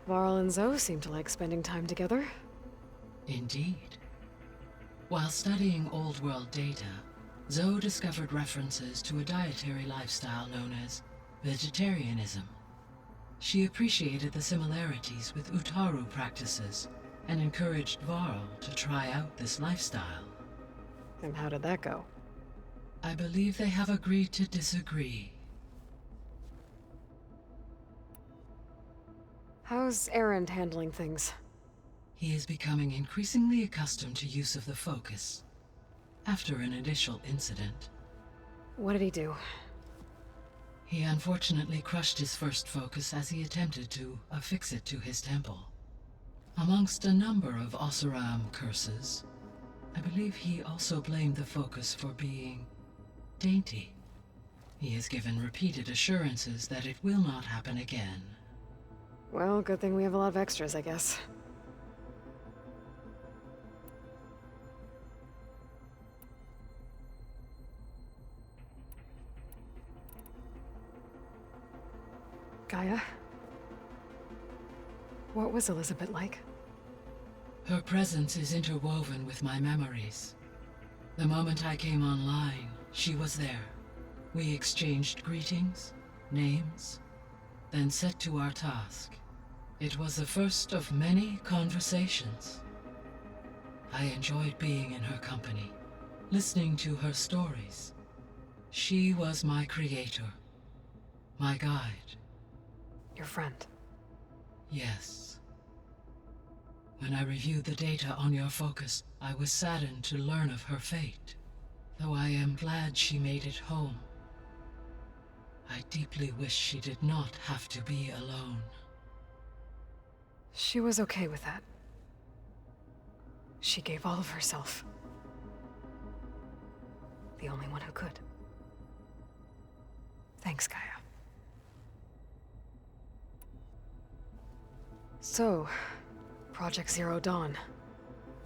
Varl and Zoe seem to like spending time together. Indeed. While studying Old World data, Zoe discovered references to a dietary lifestyle known as vegetarianism. She appreciated the similarities with Utaru practices and encouraged Varl to try out this lifestyle. And how did that go? I believe they have agreed to disagree. How's Erend handling things? He is becoming increasingly accustomed to use of the focus, after an initial incident. What did he do? He unfortunately crushed his first focus as he attempted to affix it to his temple. Amongst a number of Oseram curses, I believe he also blamed the focus for being dainty. He has given repeated assurances that it will not happen again. Well, good thing we have a lot of extras, I guess. Gaia? What was Elizabeth like? Her presence is interwoven with my memories. The moment I came online, she was there. We exchanged greetings, names, then set to our task. It was the first of many conversations. I enjoyed being in her company, listening to her stories. She was my creator, my guide. Your friend. Yes. When I reviewed the data on your focus, I was saddened to learn of her fate, though I am glad she made it home. I deeply wish she did not have to be alone. She was okay with that. She gave all of herself. The only one who could. Thanks, Gaia. So, Project Zero Dawn.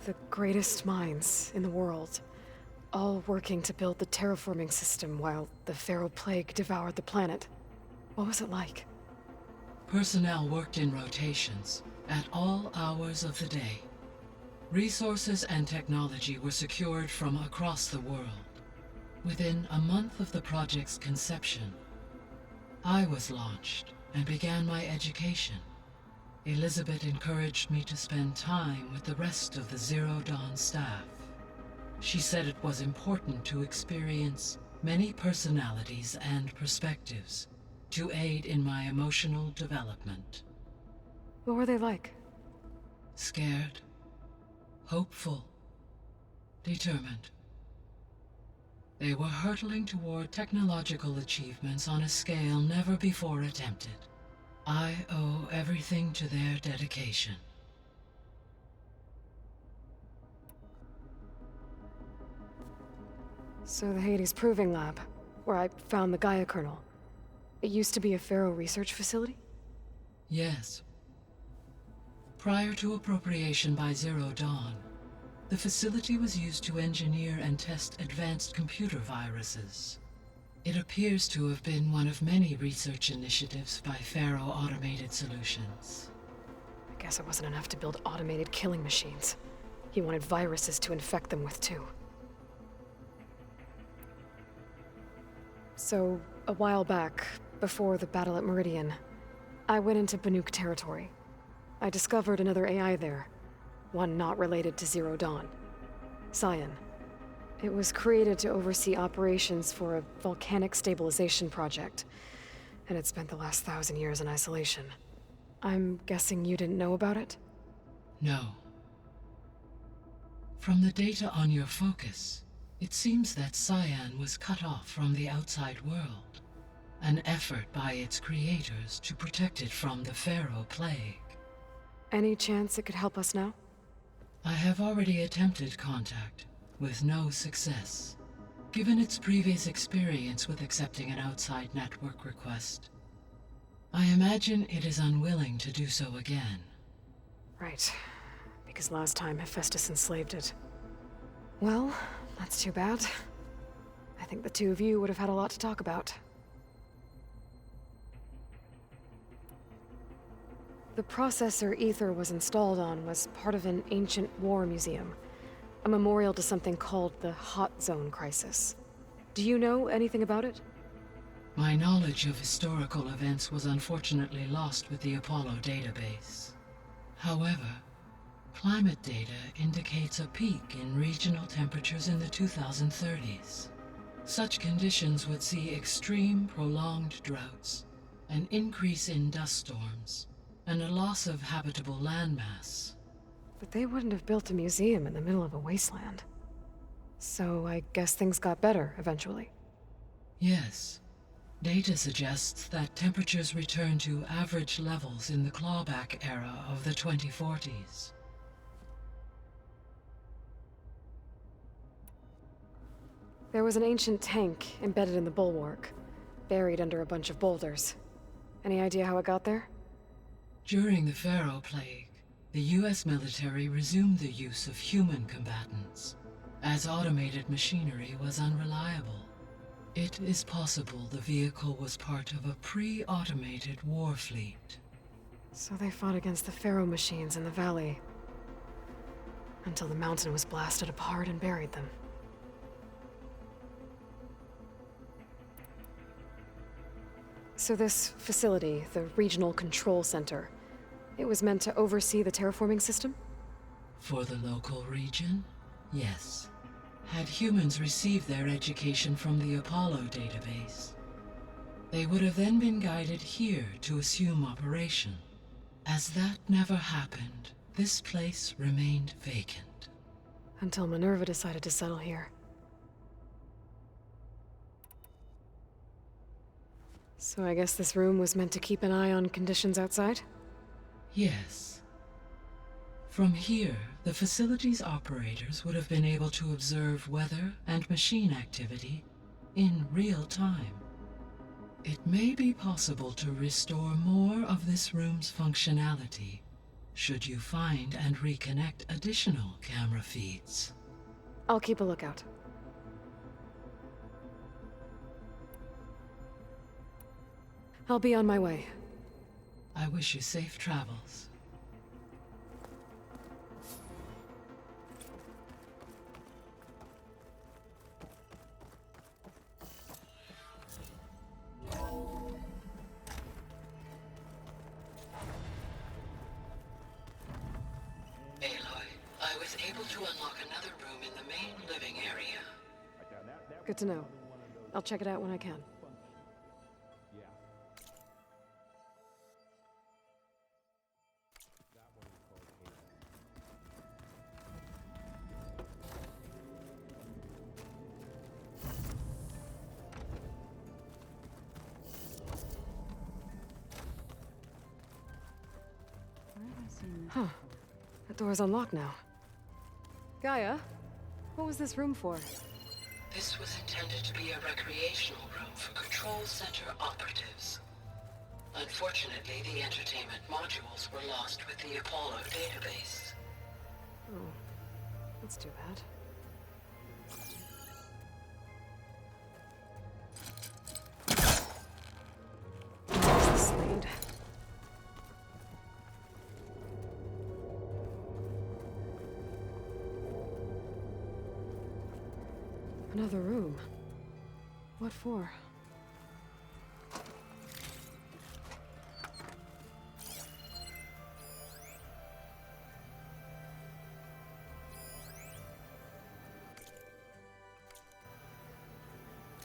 The greatest minds in the world, all working to build the terraforming system while the Pharaoh Plague devoured the planet. What was it like? Personnel worked in rotations, at all hours of the day. Resources and technology were secured from across the world. Within a month of the project's conception, I was launched and began my education. Elizabeth encouraged me to spend time with the rest of the Zero Dawn staff. She said it was important to experience many personalities and perspectives to aid in my emotional development. What were they like? Scared, hopeful, determined. They were hurtling toward technological achievements on a scale never before attempted. I owe everything to their dedication. So the Hades Proving Lab, where I found the Gaia kernel. It used to be a Pharaoh research facility? Yes. Prior to appropriation by Zero Dawn, the facility was used to engineer and test advanced computer viruses. It appears to have been one of many research initiatives by Pharaoh Automated Solutions. I guess it wasn't enough to build automated killing machines. He wanted viruses to infect them with too. So, a while back, before the battle at Meridian, I went into Banuk territory. I discovered another AI there, one not related to Zero Dawn. Cyan. It was created to oversee operations for a volcanic stabilization project, and it spent the last 1,000 years in isolation. I'm guessing you didn't know about it? No. From the data on your focus, it seems that Cyan was cut off from the outside world, an effort by its creators to protect it from the Pharaoh Plague. Any chance it could help us now? I have already attempted contact, with no success. Given its previous experience with accepting an outside network request, I imagine it is unwilling to do so again. Right. Because last time Hephaestus enslaved it. Well, that's too bad. I think the two of you would have had a lot to talk about. The processor Ether was installed on was part of an ancient war museum, a memorial to something called the Hot Zone Crisis. Do you know anything about it? My knowledge of historical events was unfortunately lost with the Apollo database. However, climate data indicates a peak in regional temperatures in the 2030s. Such conditions would see extreme, prolonged droughts, an increase in dust storms, and a loss of habitable landmass. But they wouldn't have built a museum in the middle of a wasteland. So I guess things got better eventually. Yes. Data suggests that temperatures returned to average levels in the clawback era of the 2040s. There was an ancient tank embedded in the bulwark, buried under a bunch of boulders. Any idea how it got there? During the Pharaoh Plague, the US military resumed the use of human combatants, as automated machinery was unreliable. It is possible the vehicle was part of a pre-automated war fleet. So they fought against the Pharaoh machines in the valley, until the mountain was blasted apart and buried them. So this facility, the Regional Control Center, it was meant to oversee the terraforming system? For the local region, yes. Had humans received their education from the Apollo database, they would have then been guided here to assume operation. As that never happened, this place remained vacant. Until Minerva decided to settle here. So I guess this room was meant to keep an eye on conditions outside? Yes. From here, the facility's operators would have been able to observe weather and machine activity in real time. It may be possible to restore more of this room's functionality, should you find and reconnect additional camera feeds. I'll keep a lookout. I'll be on my way. I wish you safe travels. Aloy, I was able to unlock another room in the main living area. Good to know. I'll check it out when I can. Huh. That door's unlocked now. Gaia, what was this room for? This was intended to be a recreational room for Control Center operatives. Unfortunately, the entertainment modules were lost with the Apollo database. Oh, that's too bad. There's the Slade. Another room. What for?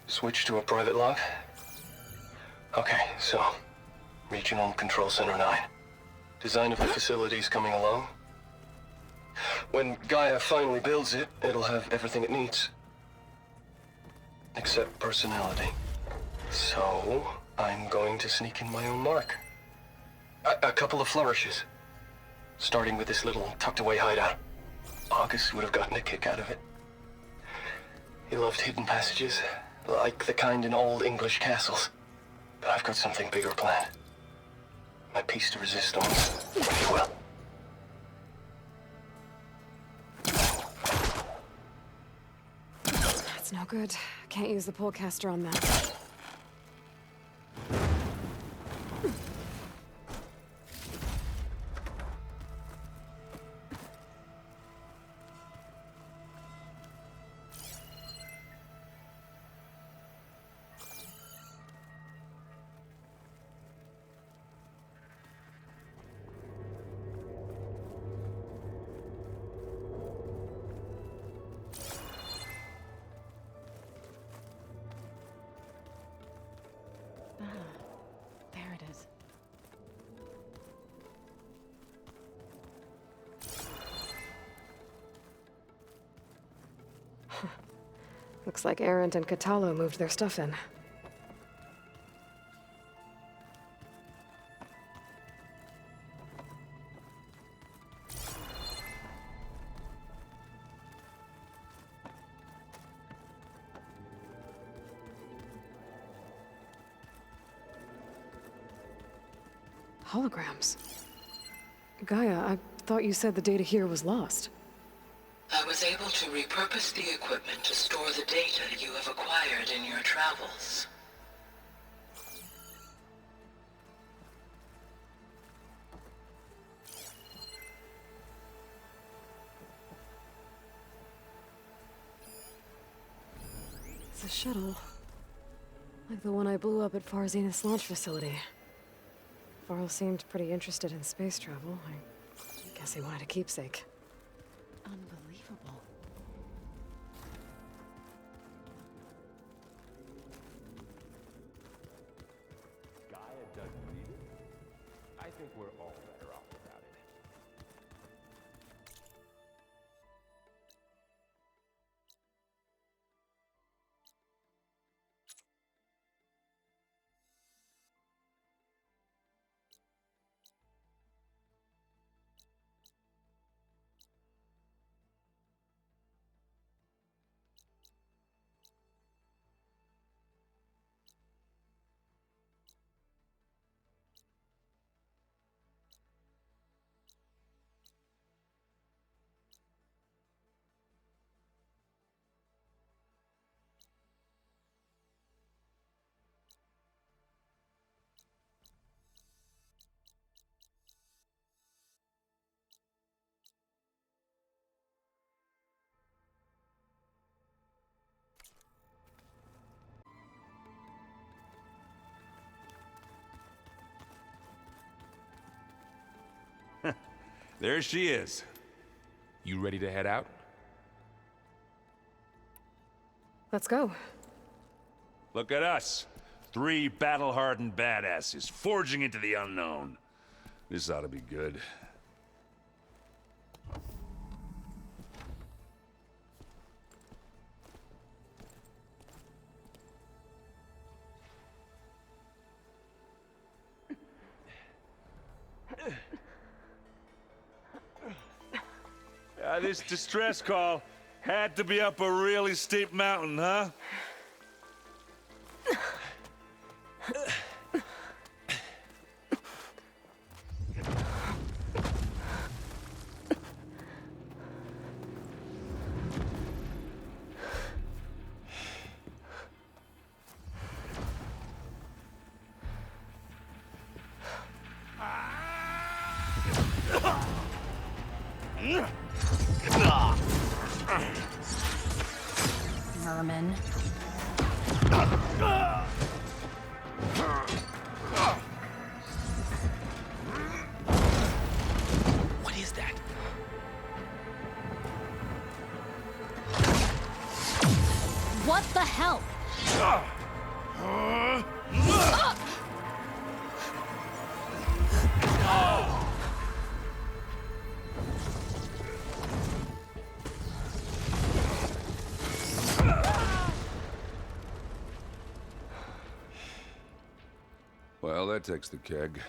Switch to a private log? Okay, so... Regional Control Center 9. Design of the facility's coming along. When Gaia finally builds it, it'll have everything it needs. Except personality. So, I'm going to sneak in my own mark. A couple of flourishes. Starting with this little tucked-away hideout. August would have gotten a kick out of it. He loved hidden passages, like the kind in old English castles. But I've got something bigger planned. My piece de resistance, if you will. That's no good. Can't use the pullcaster on that. Looks like Arendt and Katalo moved their stuff in. Holograms. Gaia, I thought you said the data here was lost. I was able to repurpose the equipment to store the data you have acquired in your travels. It's a shuttle. Like the one I blew up at Far Zenith's launch facility. Varl seemed pretty interested in space travel. I guess he wanted a keepsake. Unbelievable. Gaia doesn't need it. I think we're all better off without it. There she is. You ready to head out? Let's go. Look at us. 3 battle-hardened badasses forging into the unknown. This ought to be good. This distress call had to be up a really steep mountain, huh? Vermin. What is that? What the hell? Well, that takes the keg.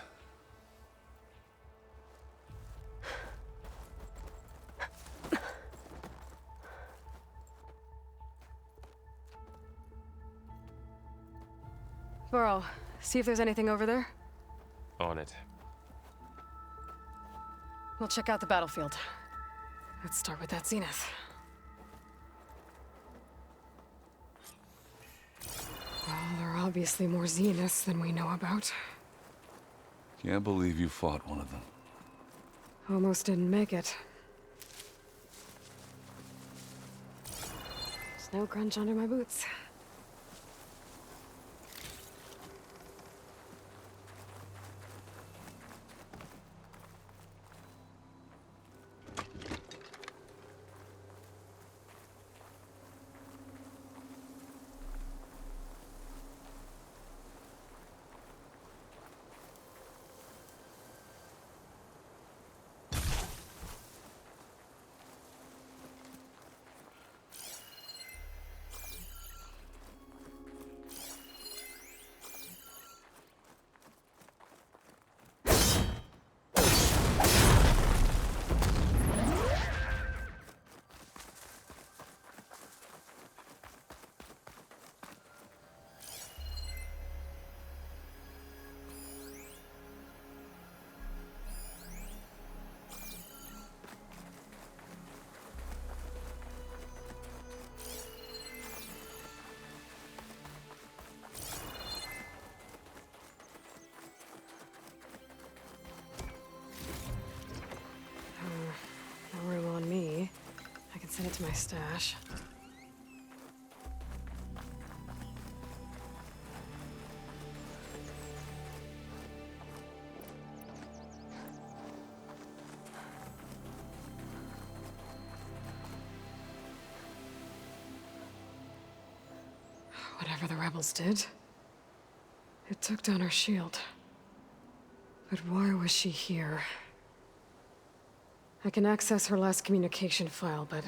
Varl, see if there's anything over there. On it. We'll check out the battlefield. Let's start with that Zenith. Well, there are obviously more Zeniths than we know about. Can't believe you fought one of them. Almost didn't make it. Snow crunch under my boots. to my stash. Whatever the rebels did, it took down her shield. But why was she here? I can access her last communication file, but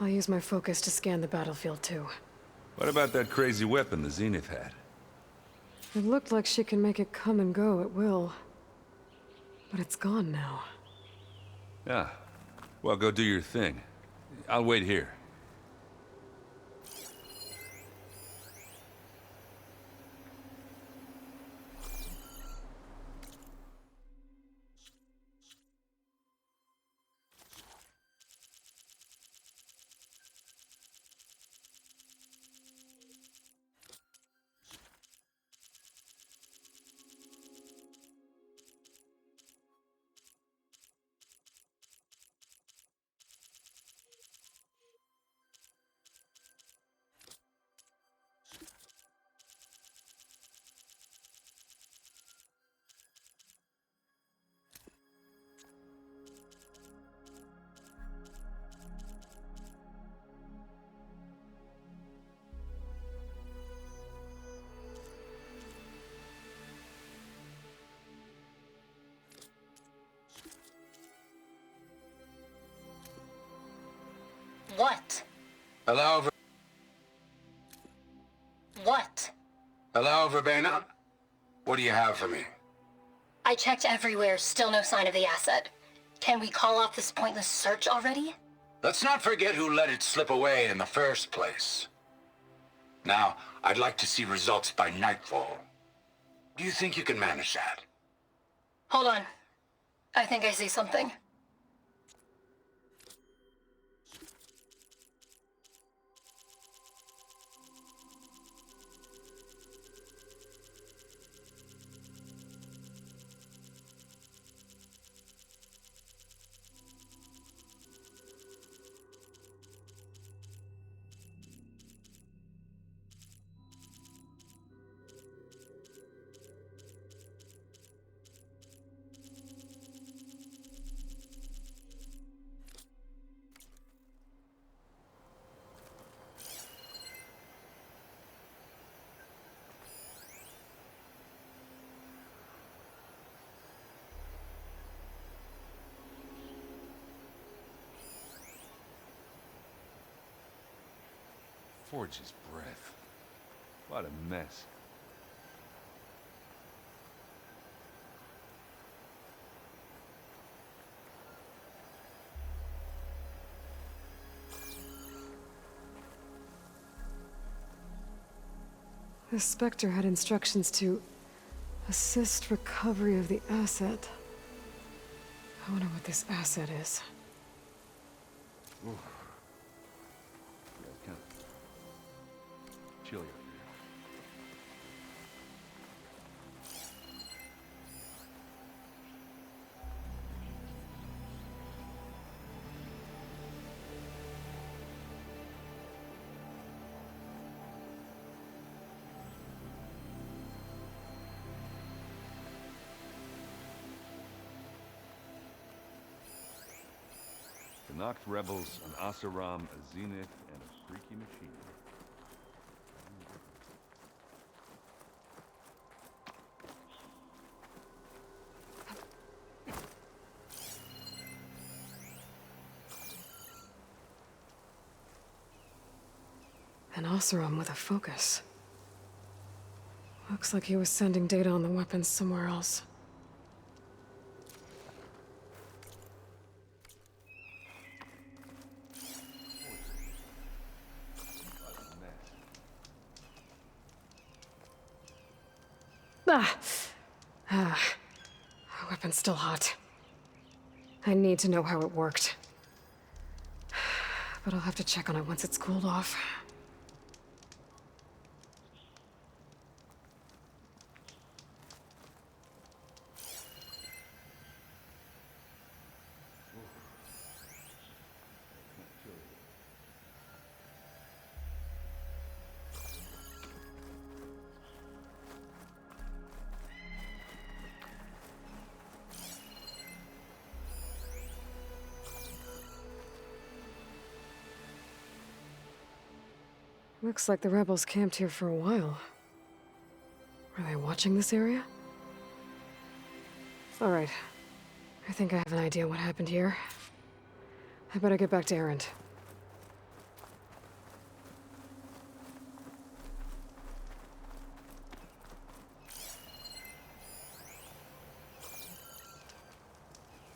I'll use my focus to scan the battlefield too. What about that crazy weapon the Zenith had? It looked like she can make it come and go at will. But it's gone now. Yeah. Well, go do your thing. I'll wait here. What? Hello, What? hello, Verbena. What do you have for me? I checked everywhere, still no sign of the asset. Can we call off this pointless search already? Let's not forget who let it slip away in the first place. Now, I'd like to see results by nightfall. Do you think you can manage that? Hold on. I think I see something. Forge's breath. What a mess. The Spectre had instructions to assist recovery of the asset. I wonder what this asset is. Yeah, it's kind of chilly up here. The Noct rebels, an Oseram, a Zenith, and a freaky machine. An Oseram with a focus. Looks like he was sending data on the weapons somewhere else. Ah! Ah. The weapon's still hot. I need to know how it worked. But I'll have to check on it once it's cooled off. Looks like the rebels camped here for a while. Are they watching this area? Alright. I think I have an idea what happened here. I better get back to Erend.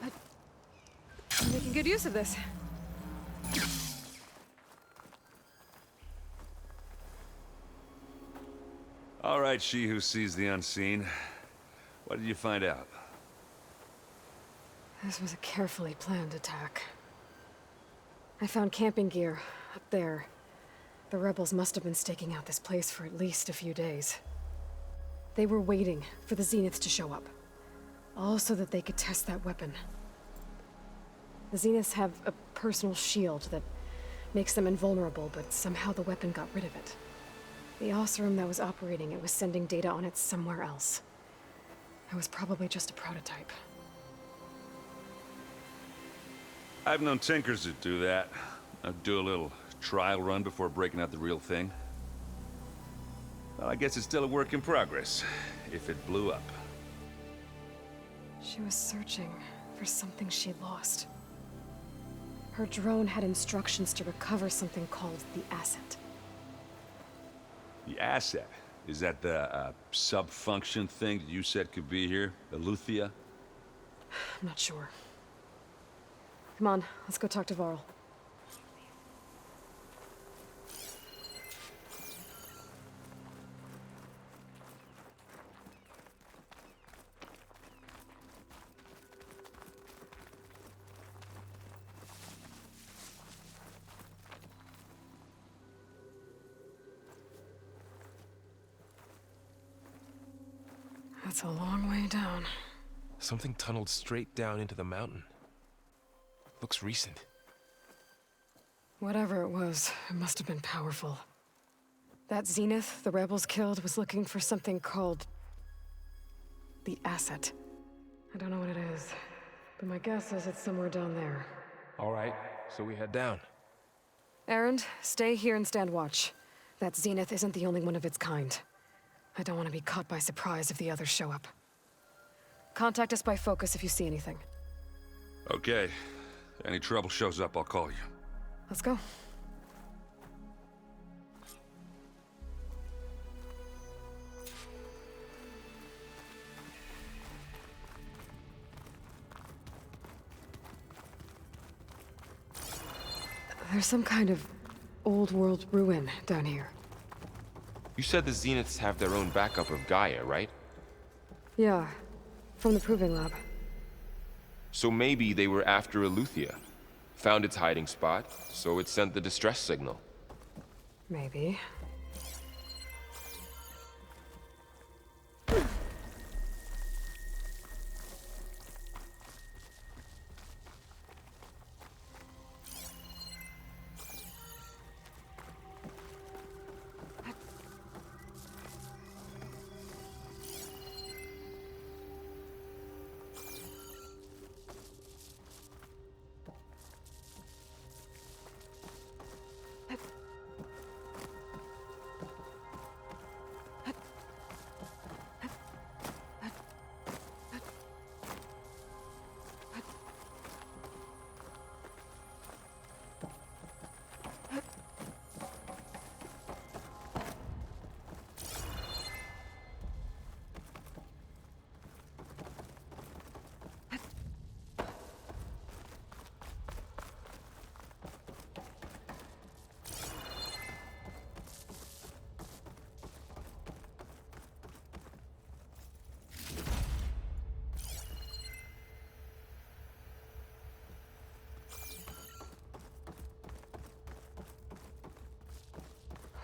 I'm making good use of this. All right, she who sees the unseen. What did you find out? This was a carefully planned attack. I found camping gear up there. The rebels must have been staking out this place for at least a few days. They were waiting for the Zeniths to show up. All so that they could test that weapon. The Zeniths have a personal shield that makes them invulnerable, but somehow the weapon got rid of it. The Oseram that was operating it was sending data on it somewhere else. It was probably just a prototype. I've known tinkers that do that. I'd do a little trial run before breaking out the real thing. Well, I guess it's still a work in progress, if it blew up. She was searching for something she lost. Her drone had instructions to recover something called the Asset. The asset? Is that the sub-function thing that you said could be here? Eleuthia? I'm not sure. Come on, let's go talk to Varl. That's a long way down. Something tunneled straight down into the mountain. Looks recent. Whatever it was, it must have been powerful. That Zenith the rebels killed was looking for something called the Asset. I don't know what it is, but my guess is it's somewhere down there. All right, so we head down. Erend, stay here and stand watch. That Zenith isn't the only one of its kind. I don't want to be caught by surprise if the others show up. Contact us by focus if you see anything. Okay. Any trouble shows up, I'll call you. Let's go. There's some kind of old world ruin down here. You said the Zeniths have their own backup of Gaia, right? Yeah, from the Proving Lab. So maybe they were after Eleuthia. Found its hiding spot, so it sent the distress signal. Maybe.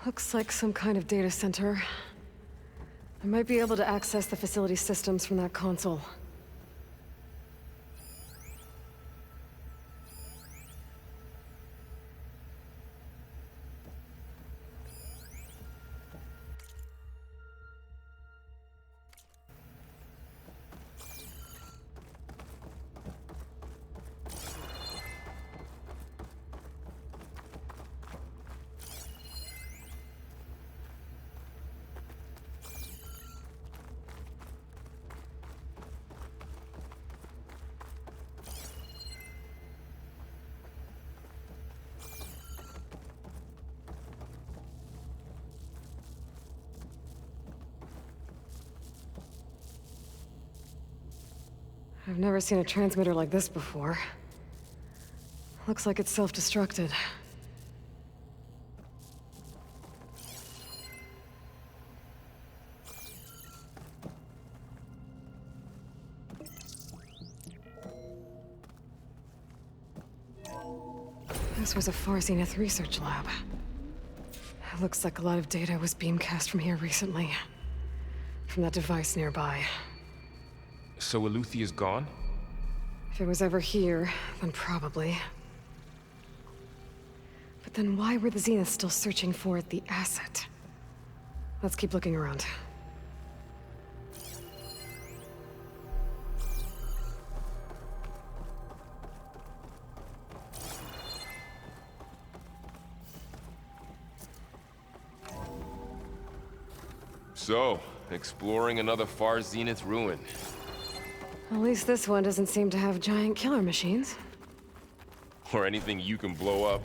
Looks like some kind of data center. I might be able to access the facility systems from that console. I've never seen a transmitter like this before. Looks like it's self-destructed. This was a Far Zenith research lab. It looks like a lot of data was beamcast from here recently. From that device nearby. So Eluthia's gone? If it was ever here, then probably. But then why were the Zeniths still searching for the asset? Let's keep looking around. So, exploring another Far Zenith ruin. At least this one doesn't seem to have giant killer machines. Or anything you can blow up.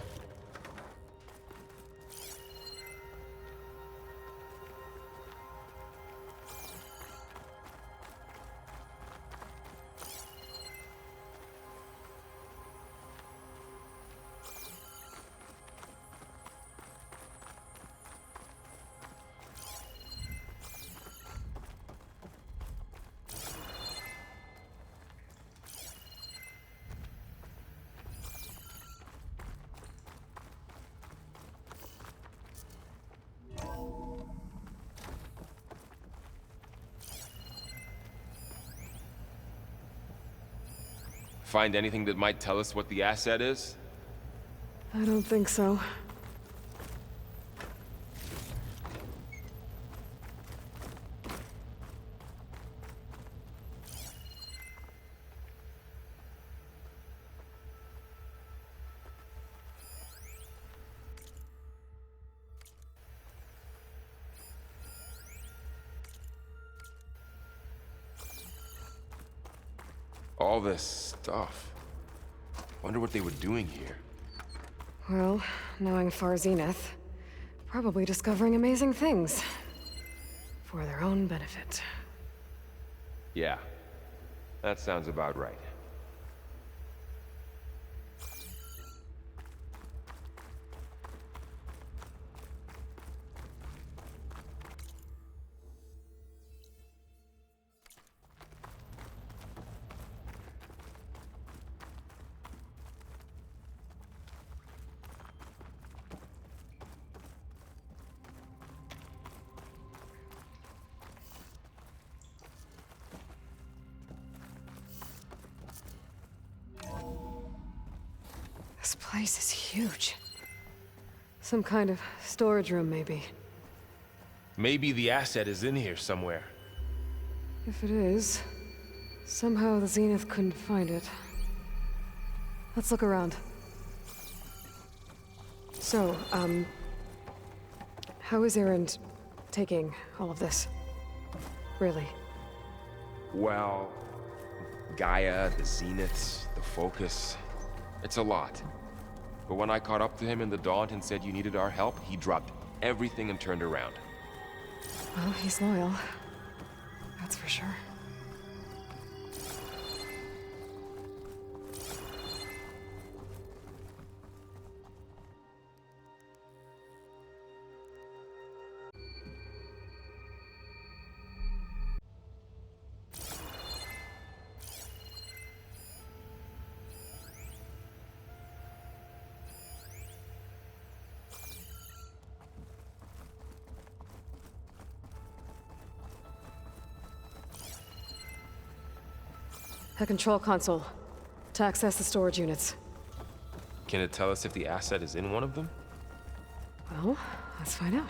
Find anything that might tell us what the asset is? I don't think so. All this stuff. Wonder what they were doing here. Well, knowing Far Zenith, probably discovering amazing things. For their own benefit. Yeah, that sounds about right. This place is huge. Some kind of storage room, maybe. Maybe the asset is in here somewhere. If it is, somehow the Zenith couldn't find it. Let's look around. So, how is Erend taking all of this? Really? Well, Gaia, the Zeniths, the Focus. It's a lot. But when I caught up to him in the Daunt and said you needed our help, he dropped everything and turned around. Well, he's loyal. That's for sure. A control console. To access the storage units. Can it tell us if the asset is in one of them? Well, let's find out.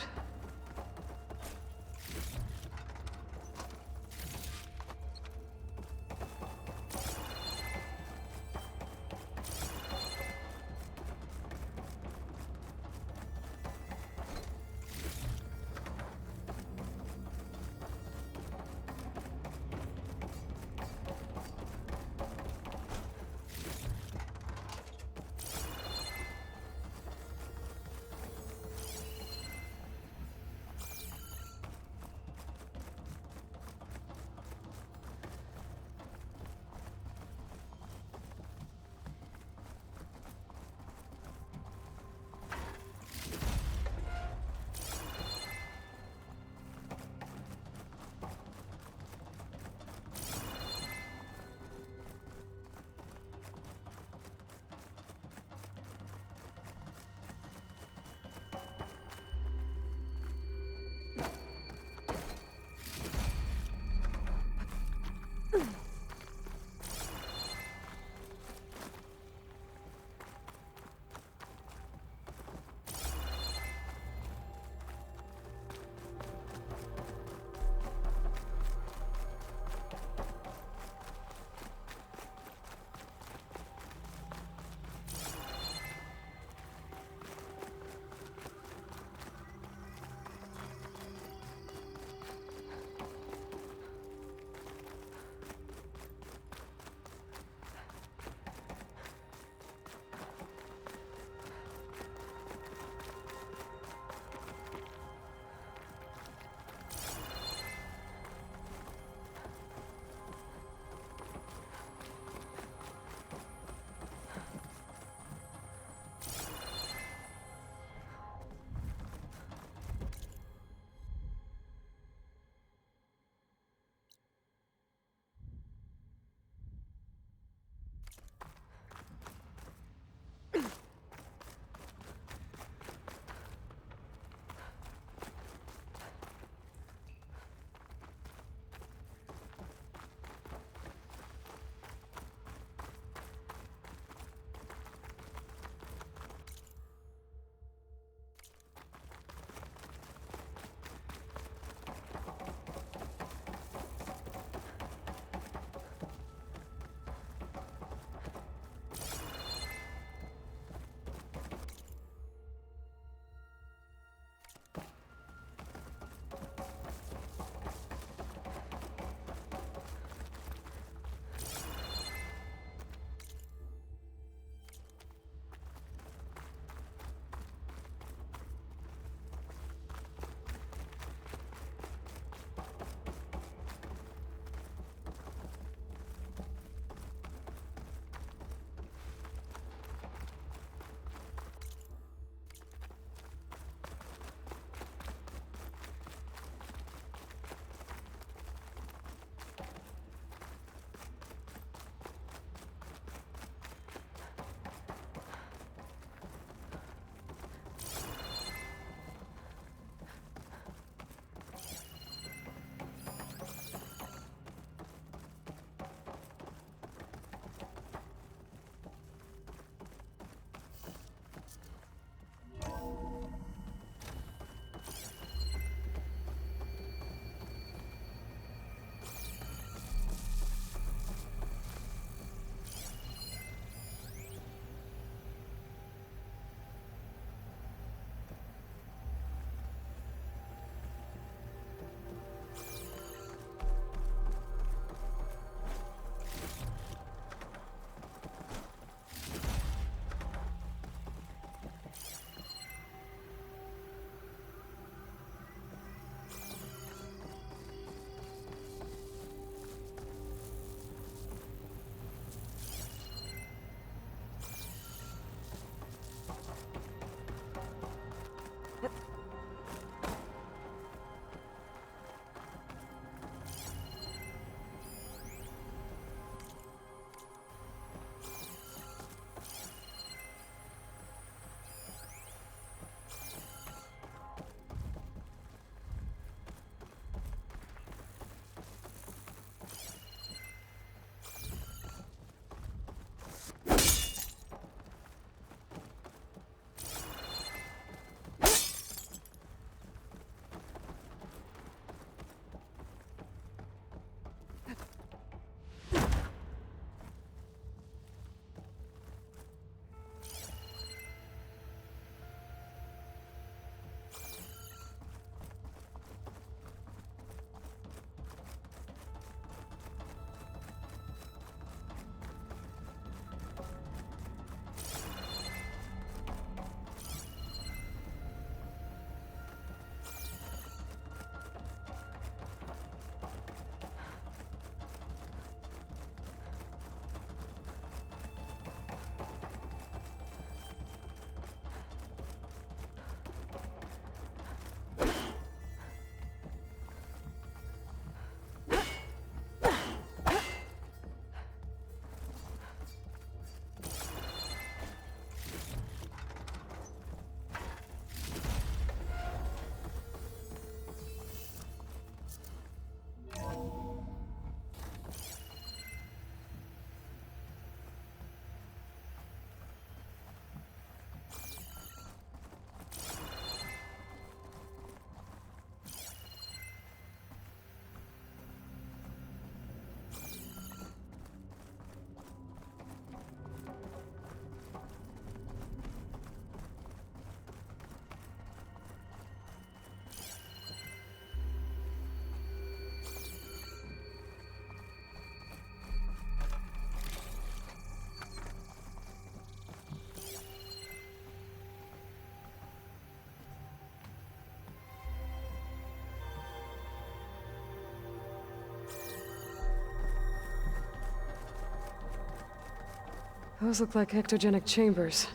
Those look like ectogenic chambers.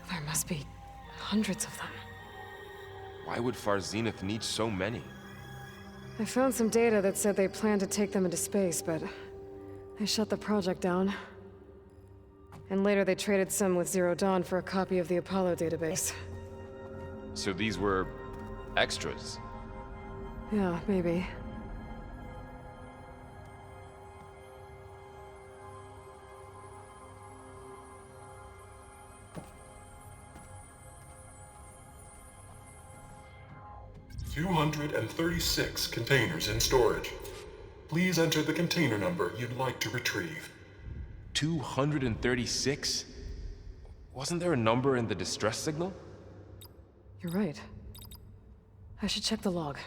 There must be hundreds of them. Why would Far Zenith need so many? I found some data that said they planned to take them into space, but they shut the project down. And later they traded some with Zero Dawn for a copy of the Apollo database. So these were extras. Yeah, maybe. $236 containers in storage. Please enter the container number you'd like to retrieve. 236? Wasn't there a number in the distress signal? You're right. I should check the log.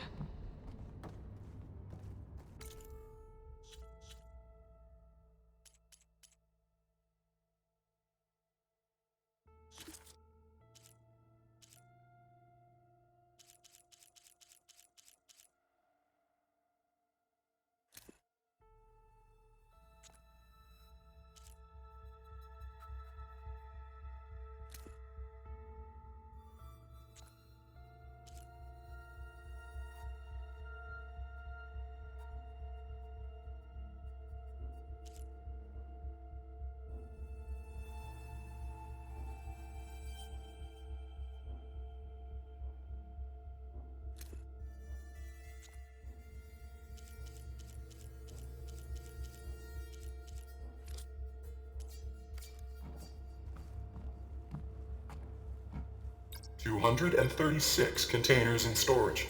$236 containers in storage.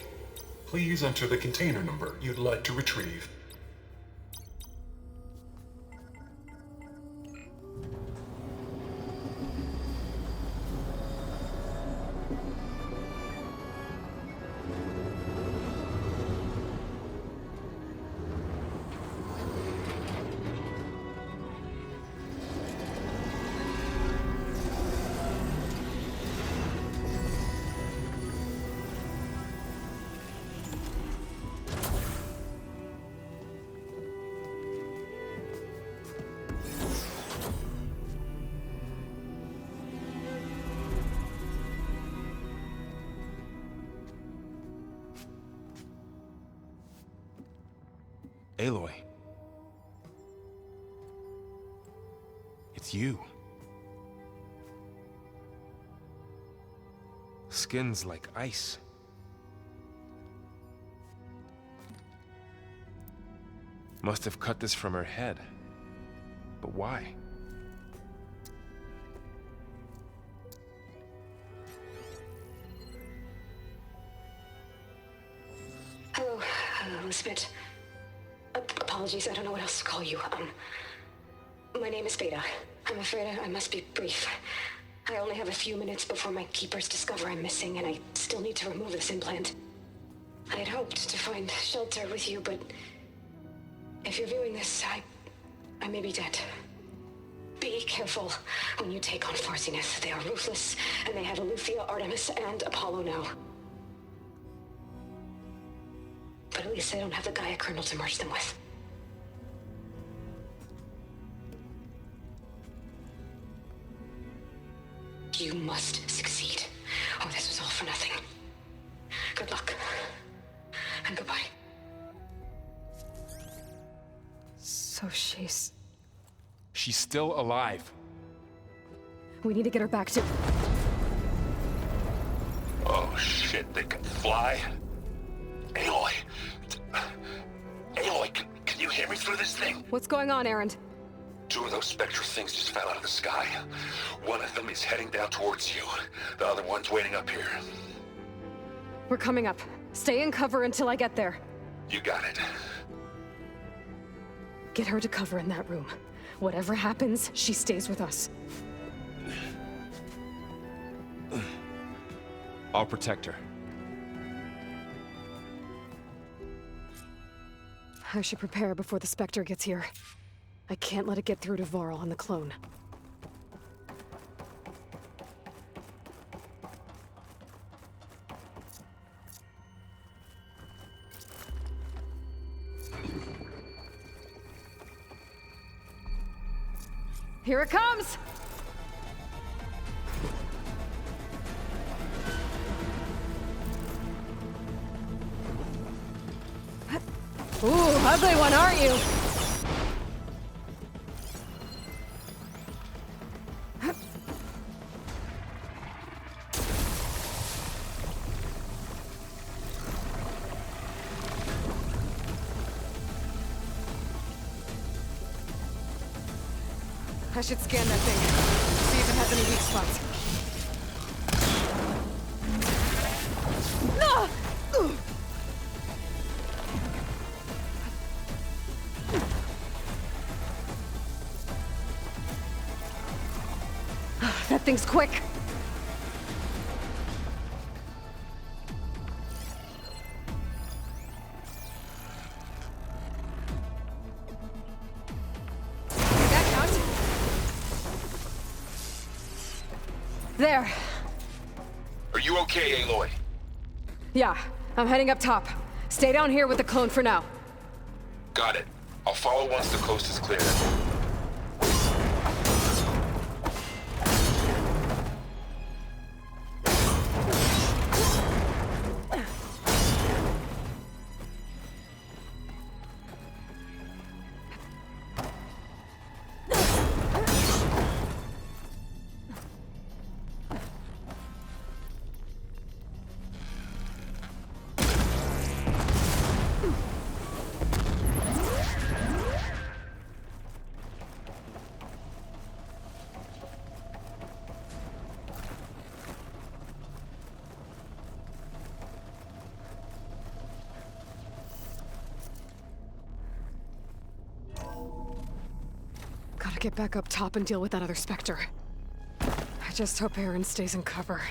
Please enter the container number you'd like to retrieve. Aloy. It's you. Skin's like ice. Must have cut this from her head. But why? Hello, Elizabeth. Apologies, I don't know what else to call you. My name is Beta. I'm afraid I must be brief. I only have a few minutes before my keepers discover I'm missing, and I still need to remove this implant. I had hoped to find shelter with you, but if you're viewing this, I may be dead. Be careful when you take on Far Zenith. They are ruthless, and they have Aletheia, Artemis, and Apollo now. But at least they don't have the Gaia kernel to merge them with. You must succeed, or this was all for nothing. Good luck. And goodbye. So she's still alive. We need to get her back to... Oh shit, they can fly? Aloy! Aloy, can you hear me through this thing? What's going on, Erend? Two of those spectral things just fell out of the sky. One of them is heading down towards you. The other one's waiting up here. We're coming up. Stay in cover until I get there. You got it. Get her to cover in that room. Whatever happens, she stays with us. I'll protect her. I should prepare before the Spectre gets here. I can't let it get through to Varl and the clone. Here it comes! Ooh, ugly one, aren't you? I should scan that thing. See if it has any weak spots. No! That thing's quick. That count? There. Are you okay, Aloy? Yeah, I'm heading up top. Stay down here with the clone for now. Got it. I'll follow once the coast is clear. Gotta get back up top and deal with that other Spectre. I just hope Aaron stays in cover.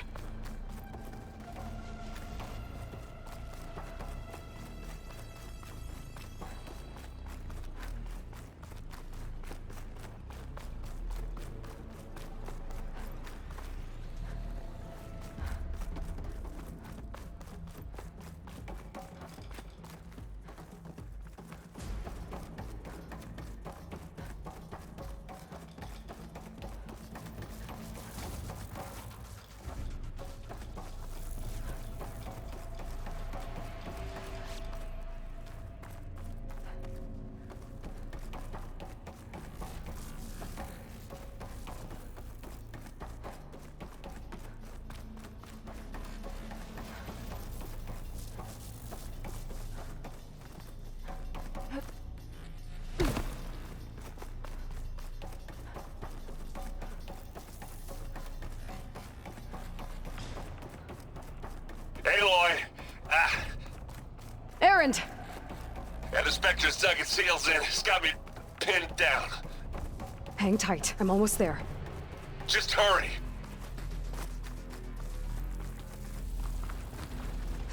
Aloy! Erend! Yeah, the Spectre's dug its heels in. It's got me pinned down. Hang tight. I'm almost there. Just hurry.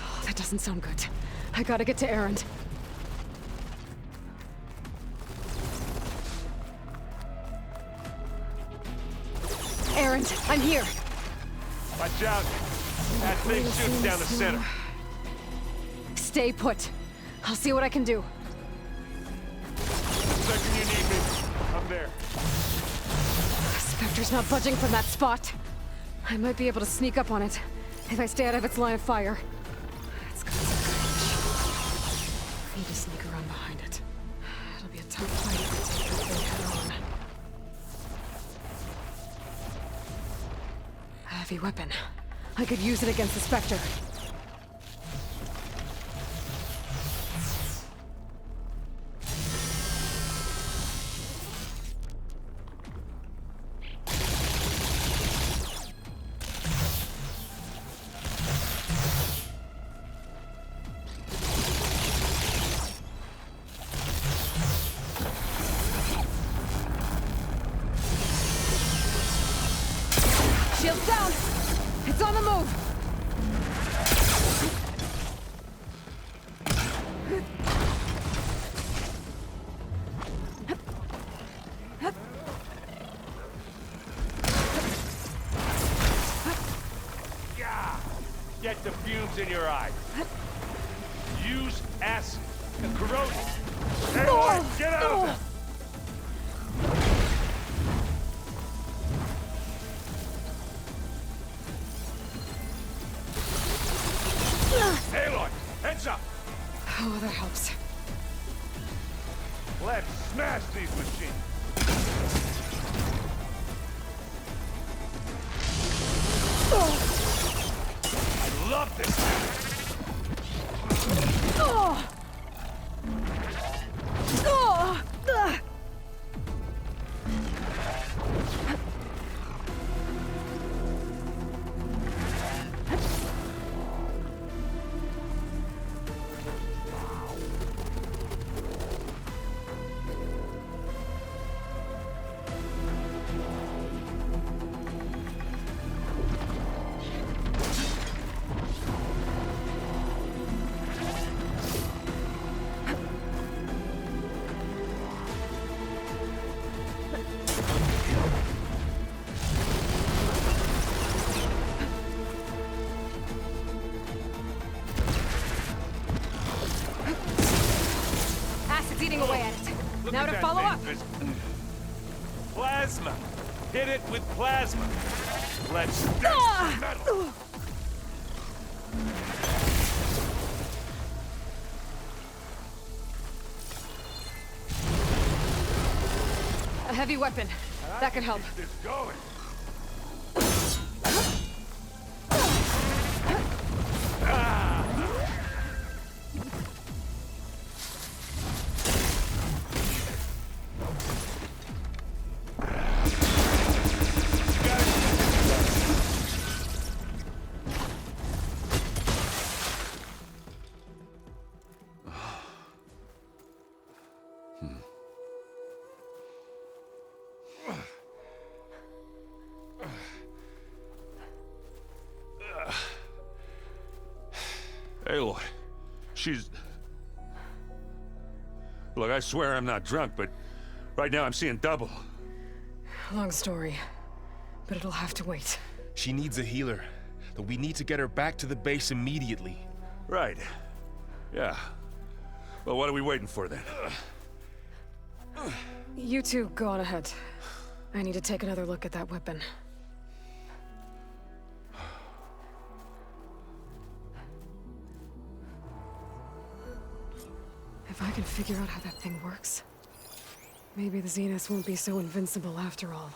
Oh, that doesn't sound good. I gotta get to Erend. Erend, I'm here. Watch out. That thing shoots down the center. Stay put. I'll see what I can do. The second you need me, I'm there. Spectre's not budging from that spot. I might be able to sneak up on it if I stay out of its line of fire. It's got some courage. Need to sneak around behind it. It'll be a tough fight if I take that thing head on. A heavy weapon. I could use it against the Spectre. Shields down! It's on the move! Get the fumes in your eyes. Use acid. Corrosion. Aloy, get out of there! Let's smash these machines! I love this! Acid's eating away at it. Look Now at to that follow thing, up. Plasma! Hit it with plasma! Let's smash the metal! A heavy weapon. That could help. Keep this going! Aloy, she's... Look, I swear I'm not drunk, but right now I'm seeing double. Long story, but it'll have to wait. She needs a healer, but we need to get her back to the base immediately. Right. Yeah. Well, what are we waiting for then? You two go on ahead. I need to take another look at that weapon. If I can figure out how that thing works, maybe the Zeniths won't be so invincible after all.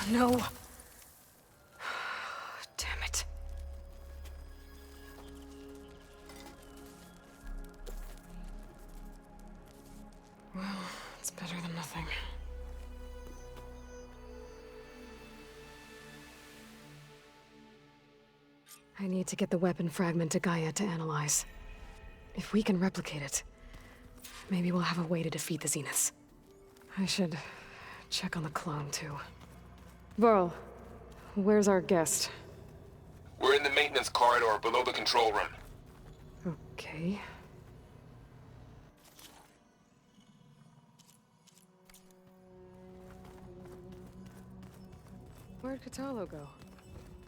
No. Damn it. Well, it's better than nothing. I need to get the weapon fragment to Gaia to analyze. If we can replicate it, maybe we'll have a way to defeat the Zeniths. I should check on the clone, too. Varl, where's our guest? We're in the maintenance corridor below the control room. Okay. Where'd Katalo go?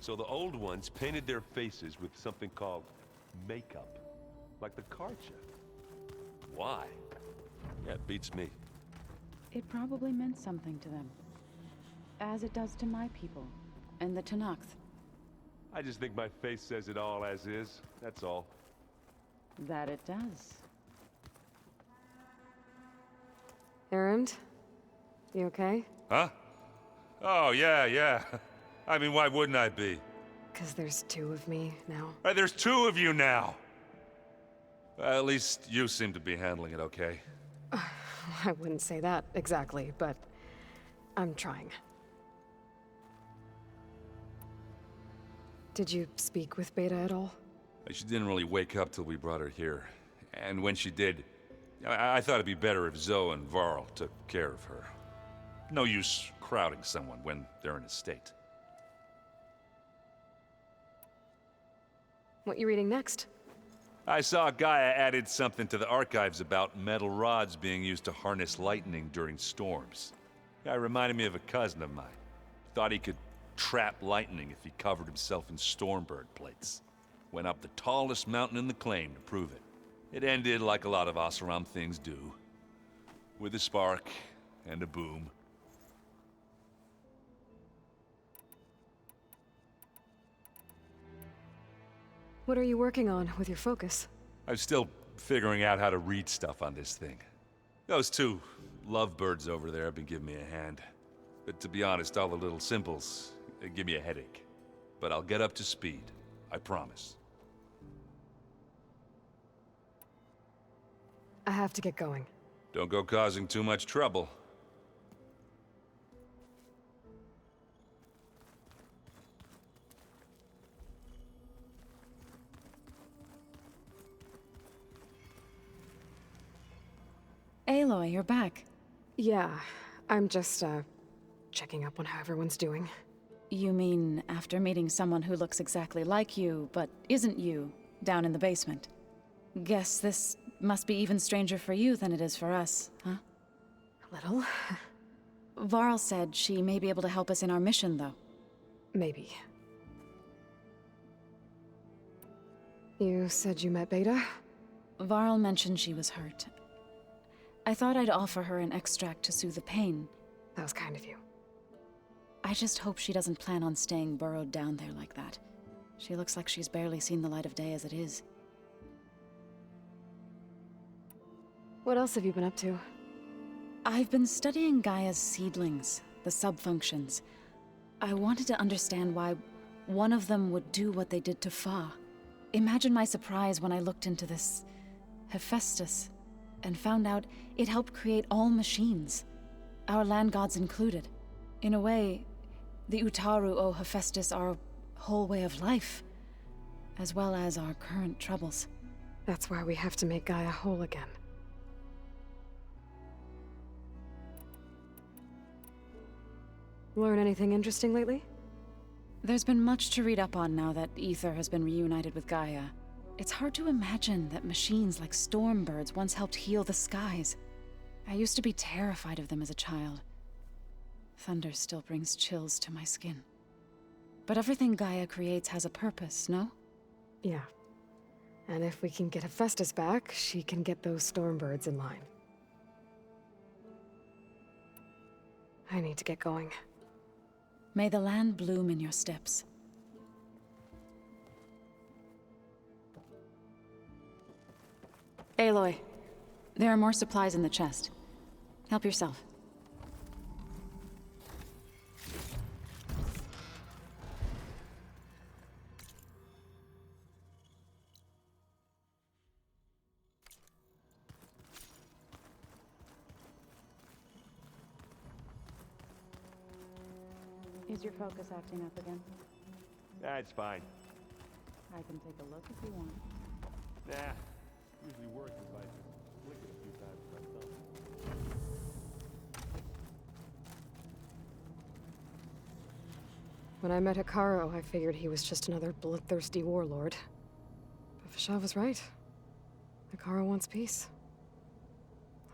So the old ones painted their faces with something called makeup. Like the card chip. Why? Yeah, it beats me. It probably meant something to them. As it does to my people, and the Tenakth. I just think my face says it all as is, that's all. That it does. Erend? You okay? Huh? Oh, yeah. I mean, why wouldn't I be? 'Cause there's two of me now. There's two of you now! At least you seem to be handling it okay. I wouldn't say that exactly, but I'm trying. Did you speak with Beta at all? She didn't really wake up till we brought her here. And when she did, I thought it'd be better if Zoe and Varl took care of her. No use crowding someone when they're in a state. What you reading next? I saw Gaia added something to the archives about metal rods being used to harness lightning during storms. Guy reminded me of a cousin of mine. Thought he could trap lightning if he covered himself in Stormbird plates. Went up the tallest mountain in the claim to prove it. It ended like a lot of Oseram things do. With a spark and a boom. What are you working on with your focus? I'm still figuring out how to read stuff on this thing. Those two lovebirds over there have been giving me a hand. But to be honest, all the little symbols give me a headache. But I'll get up to speed. I promise. I have to get going. Don't go causing too much trouble. Aloy, you're back. Yeah, I'm just, checking up on how everyone's doing. You mean after meeting someone who looks exactly like you, but isn't you, down in the basement? Guess this must be even stranger for you than it is for us, huh? A little. Varl said she may be able to help us in our mission, though. Maybe. You said you met Beta? Varl mentioned she was hurt. I thought I'd offer her an extract to soothe the pain. That was kind of you. I just hope she doesn't plan on staying burrowed down there like that. She looks like she's barely seen the light of day as it is. What else have you been up to? I've been studying Gaia's seedlings, the subfunctions. I wanted to understand why one of them would do what they did to Fa. Imagine my surprise when I looked into this Hephaestus and found out it helped create all machines, our land gods included. In a way, the Utaru owe Hephaestus our whole way of life, as well as our current troubles. That's why we have to make Gaia whole again. Learn anything interesting lately? There's been much to read up on now that Aether has been reunited with Gaia. It's hard to imagine that machines like Stormbirds once helped heal the skies. I used to be terrified of them as a child. Thunder still brings chills to my skin. But everything Gaia creates has a purpose, no? Yeah. And if we can get Hephaestus back, she can get those Stormbirds in line. I need to get going. May the land bloom in your steps. Aloy, there are more supplies in the chest. Help yourself. Is your focus acting up again? That's fine. I can take a look if you want. Nah. Usually works if I just flick it a few times with my thumb. When I met Hikaru, I figured he was just another bloodthirsty warlord. But Fashav was right. Hikaru wants peace.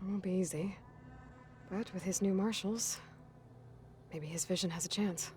It won't be easy. But with his new marshals, maybe his vision has a chance.